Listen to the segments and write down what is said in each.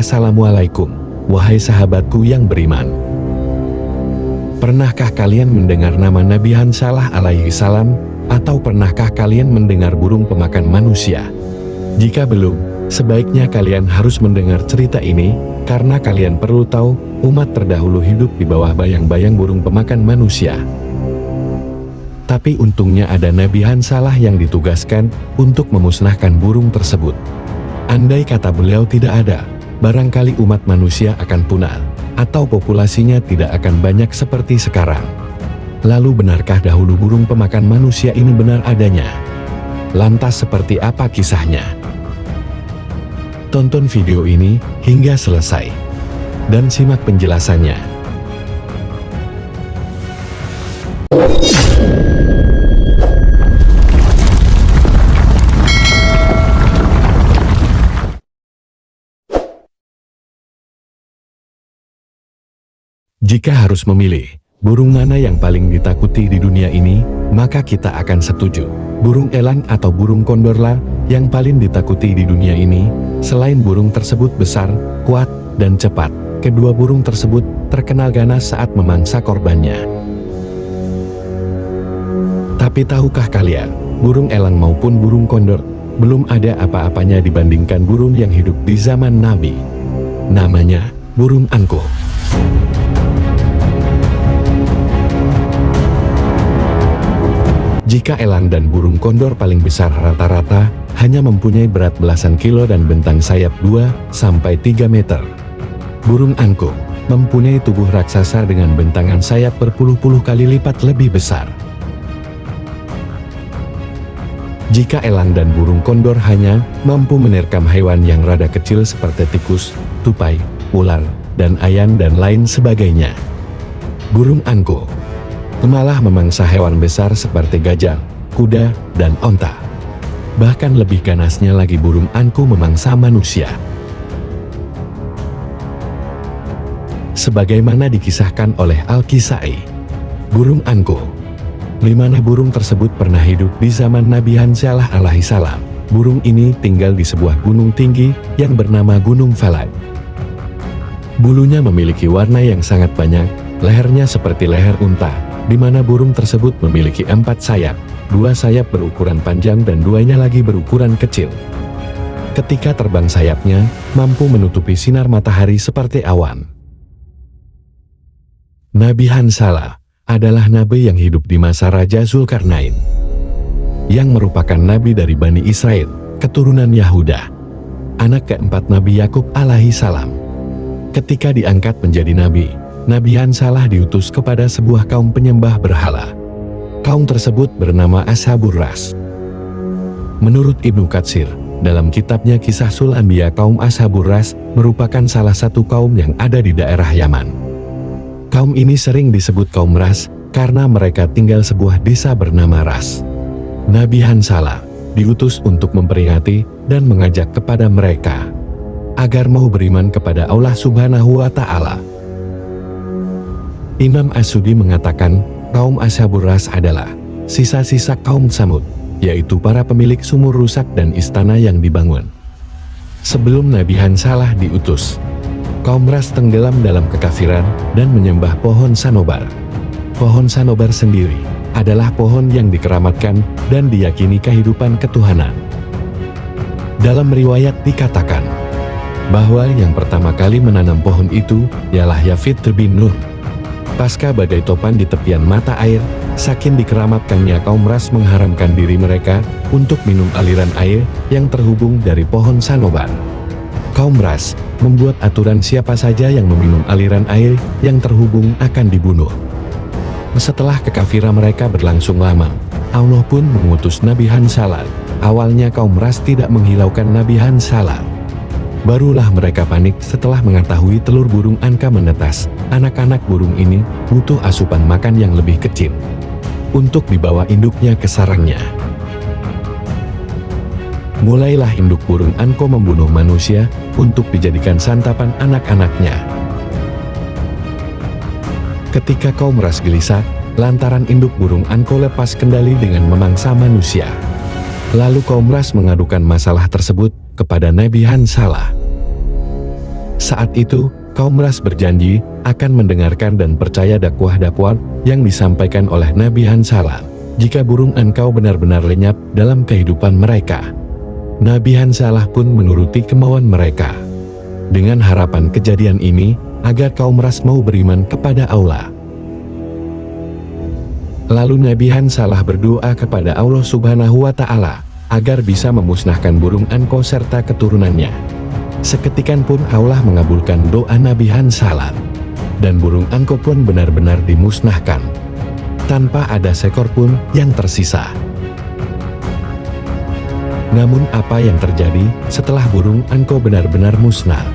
Assalamualaikum, wahai sahabatku yang beriman. Pernahkah kalian mendengar nama Nabi Hansalah alaihi salam? Atau pernahkah kalian mendengar burung pemakan manusia? Jika belum, sebaiknya kalian harus mendengar cerita ini, karena kalian perlu tahu, umat terdahulu hidup di bawah bayang-bayang burung pemakan manusia. Tapi untungnya ada Nabi Hansalah yang ditugaskan untuk memusnahkan burung tersebut. Andai kata beliau tidak ada, barangkali umat manusia akan punah, atau populasinya tidak akan banyak seperti sekarang. Lalu benarkah dahulu burung pemakan manusia ini benar adanya? Lantas seperti apa kisahnya? Tonton video ini hingga selesai dan simak penjelasannya. Jika harus memilih, burung mana yang paling ditakuti di dunia ini, maka kita akan setuju. Burung elang atau burung kondorlah yang paling ditakuti di dunia ini. Selain burung tersebut besar, kuat, dan cepat, kedua burung tersebut terkenal ganas saat memangsa korbannya. Tapi tahukah kalian, burung elang maupun burung kondor belum ada apa-apanya dibandingkan burung yang hidup di zaman Nabi. Namanya burung angkuh. Jika elang dan burung kondor paling besar rata-rata hanya mempunyai berat belasan kilo dan bentang sayap 2-3 meter. Burung angkuh mempunyai tubuh raksasa dengan bentangan sayap berpuluh-puluh kali lipat lebih besar. Jika elang dan burung kondor hanya mampu menerkam hewan yang rada kecil seperti tikus, tupai, ular, dan ayam dan lain sebagainya, burung angkuh malah memangsa hewan besar seperti gajah, kuda, dan onta. Bahkan lebih ganasnya lagi burung angkuh memangsa manusia. Sebagaimana dikisahkan oleh Al-Kisai, burung angkuh, di mana burung tersebut pernah hidup di zaman Nabi Hansalah alaihi salam. Burung ini tinggal di sebuah gunung tinggi yang bernama Gunung Falad. Bulunya memiliki warna yang sangat banyak, lehernya seperti leher unta, di mana burung tersebut memiliki 4 sayap, 2 sayap berukuran panjang dan 2-nya lagi berukuran kecil. Ketika terbang sayapnya, mampu menutupi sinar matahari seperti awan. Nabi Hansalah adalah nabi yang hidup di masa Raja Zulkarnain, yang merupakan nabi dari Bani Israel, keturunan Yahuda, anak keempat Nabi Yakub alaihi salam. Ketika diangkat menjadi nabi, Nabi Hansalah diutus kepada sebuah kaum penyembah berhala. Kaum tersebut bernama Ashabur Ras. Menurut Ibnu Katsir, dalam kitabnya Qisasul Anbiya, kaum Ashabur Ras merupakan salah satu kaum yang ada di daerah Yaman. Kaum ini sering disebut kaum Ras karena mereka tinggal sebuah desa bernama Ras. Nabi Hansalah diutus untuk memperingati dan mengajak kepada mereka agar mau beriman kepada Allah Subhanahu wa Ta'ala. Imam As-Sudi mengatakan, kaum Ashabur Ras adalah sisa-sisa kaum Samud, yaitu para pemilik sumur rusak dan istana yang dibangun sebelum Nabi Hansalah diutus. Kaum Ras tenggelam dalam kekafiran dan menyembah pohon Sanobar. Pohon Sanobar sendiri adalah pohon yang dikeramatkan dan diyakini kehidupan ketuhanan. Dalam riwayat dikatakan bahwa yang pertama kali menanam pohon itu ialah Yafid bin Nur. Pasca badai topan di tepian mata air, saking dikeramatkannya kaum Ras mengharamkan diri mereka untuk minum aliran air yang terhubung dari pohon Sanobar. Kaum Ras membuat aturan siapa saja yang meminum aliran air yang terhubung akan dibunuh. Setelah kekafiran mereka berlangsung lama, Allah pun mengutus Nabi Hansalah. Awalnya kaum Ras tidak menghiraukan Nabi Hansalah. Barulah mereka panik setelah mengetahui telur burung angka menetas. Anak-anak burung ini butuh asupan makan yang lebih kecil untuk dibawa induknya ke sarangnya. Mulailah induk burung angko membunuh manusia untuk dijadikan santapan anak-anaknya. Ketika kaum Ras gelisah, lantaran induk burung angko lepas kendali dengan memangsa manusia. Lalu kaum Ras mengadukan masalah tersebut kepada Nabi Hansalah. Saat itu, kaum Ras berjanji akan mendengarkan dan percaya dakwah-dakwah yang disampaikan oleh Nabi Hansalah jika burung engkau benar-benar lenyap dalam kehidupan mereka. Nabi Hansalah pun menuruti kemauan mereka dengan harapan kejadian ini agar kaum Ras mau beriman kepada Allah. Lalu Nabi Hansalah berdoa kepada Allah Subhanahu wa Ta'ala agar bisa memusnahkan burung anko serta keturunannya. Seketikan pun Allah mengabulkan doa Nabi Hansalah, dan burung anko pun benar-benar dimusnahkan, tanpa ada seekor pun yang tersisa. Namun apa yang terjadi setelah burung anko benar-benar musnah?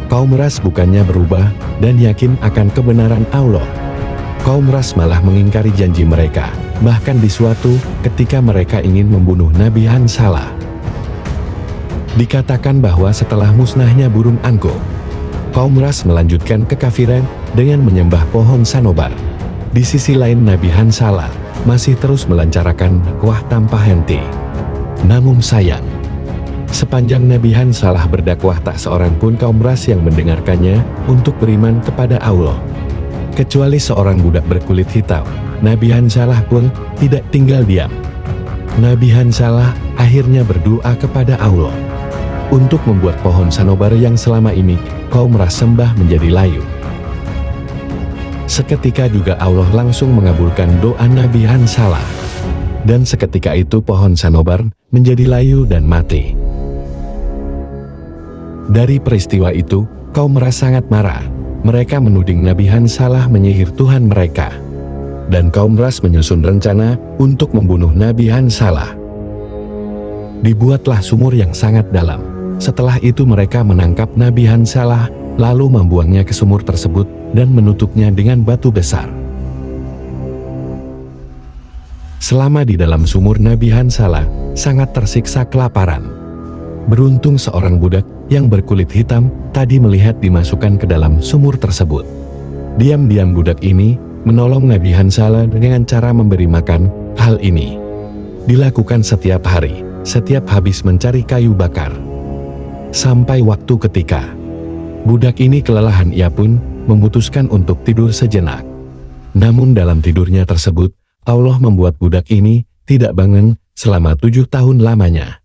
Kaum Ras bukannya berubah dan yakin akan kebenaran Allah. Kaum Ras malah mengingkari janji mereka, bahkan di suatu ketika mereka ingin membunuh Nabi Hansalah. Dikatakan bahwa setelah musnahnya burung anko, kaum Ras melanjutkan kekafiran dengan menyembah pohon sanobar. Di sisi lain Nabi Hansalah masih terus melancarkan dakwah tanpa henti. Namun sayang, sepanjang Nabi Hansalah berdakwah tak seorang pun kaum Ras yang mendengarkannya untuk beriman kepada Allah. Kecuali seorang budak berkulit hitam, Nabi Hansalah pun tidak tinggal diam. Nabi Hansalah akhirnya berdoa kepada Allah untuk membuat pohon sanobar yang selama ini kaum Ras sembah menjadi layu. Seketika juga Allah langsung mengabulkan doa Nabi Hansalah, dan seketika itu pohon sanobar menjadi layu dan mati. Dari peristiwa itu, kaum Ras sangat marah. Mereka menuding Nabi Hansalah menyihir Tuhan mereka, dan kaum Ras menyusun rencana untuk membunuh Nabi Hansalah. Dibuatlah sumur yang sangat dalam. Setelah itu mereka menangkap Nabi Hansalah, lalu membuangnya ke sumur tersebut dan menutupnya dengan batu besar. Selama di dalam sumur, Nabi Hansalah sangat tersiksa kelaparan. Beruntung seorang budak yang berkulit hitam tadi melihat dimasukkan ke dalam sumur tersebut. Diam-diam budak ini menolong Nabi Hansalah dengan cara memberi makan. Hal ini dilakukan setiap hari, setiap habis mencari kayu bakar. Sampai waktu ketika budak ini kelelahan, ia pun memutuskan untuk tidur sejenak. Namun dalam tidurnya tersebut, Allah membuat budak ini tidak bangun selama 7 tahun lamanya.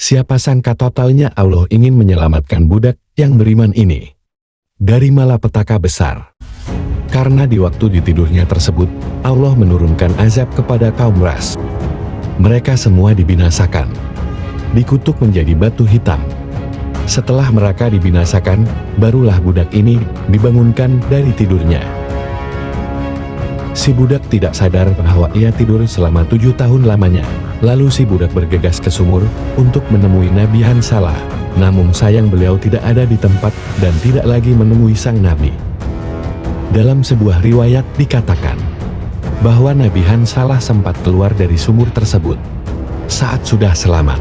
Siapa sangka totalnya Allah ingin menyelamatkan budak yang beriman ini dari malapetaka besar. Karena di waktu di tidurnya tersebut, Allah menurunkan azab kepada kaum Ras. Mereka semua dibinasakan, dikutuk menjadi batu hitam. Setelah mereka dibinasakan, barulah budak ini dibangunkan dari tidurnya. Si budak tidak sadar bahwa ia tidur selama 7 tahun lamanya. Lalu si budak bergegas ke sumur untuk menemui Nabi Hansalah. Namun sayang beliau tidak ada di tempat dan tidak lagi menemui sang Nabi. Dalam sebuah riwayat dikatakan bahwa Nabi Hansalah sempat keluar dari sumur tersebut. Saat sudah selamat,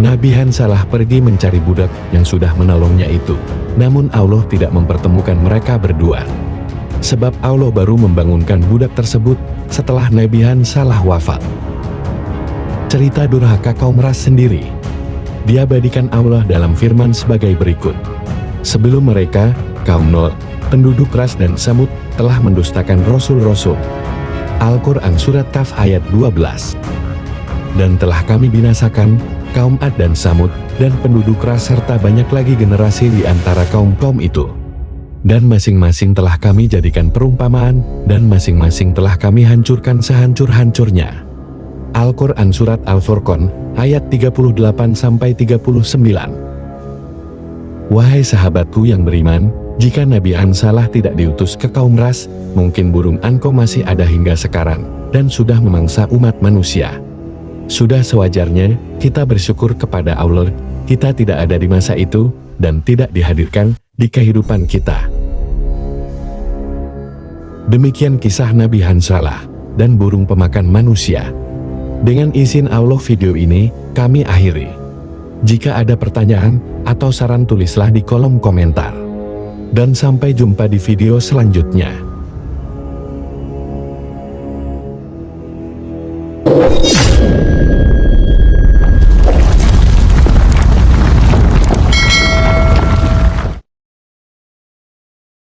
Nabi Hansalah pergi mencari budak yang sudah menolongnya itu. Namun Allah tidak mempertemukan mereka berdua, sebab Allah baru membangunkan budak tersebut setelah Nabi Hansalah wafat. Cerita durhaka kaum Ras sendiri diabadikan Allah dalam firman sebagai berikut. Sebelum mereka, kaum Nuh, penduduk Ras dan Samud telah mendustakan rasul-rasul. Al-Quran Surat Kaf ayat 12. Dan telah kami binasakan kaum Ad dan Samud dan penduduk Ras serta banyak lagi generasi di antara kaum-kaum itu. Dan masing-masing telah kami jadikan perumpamaan dan masing-masing telah kami hancurkan sehancur-hancurnya. Al-Quran Surat Al-Furqan ayat 38-39. Wahai sahabatku yang beriman, jika Nabi Hansalah tidak diutus ke kaum Ras, mungkin burung anko masih ada hingga sekarang dan sudah memangsa umat manusia. Sudah sewajarnya kita bersyukur kepada Allah, kita tidak ada di masa itu dan tidak dihadirkan di kehidupan kita. Demikian kisah Nabi Hansalah dan burung pemakan manusia. Dengan izin Allah, video ini kami akhiri. Jika ada pertanyaan atau saran, tulislah di kolom komentar. Dan sampai jumpa di video selanjutnya.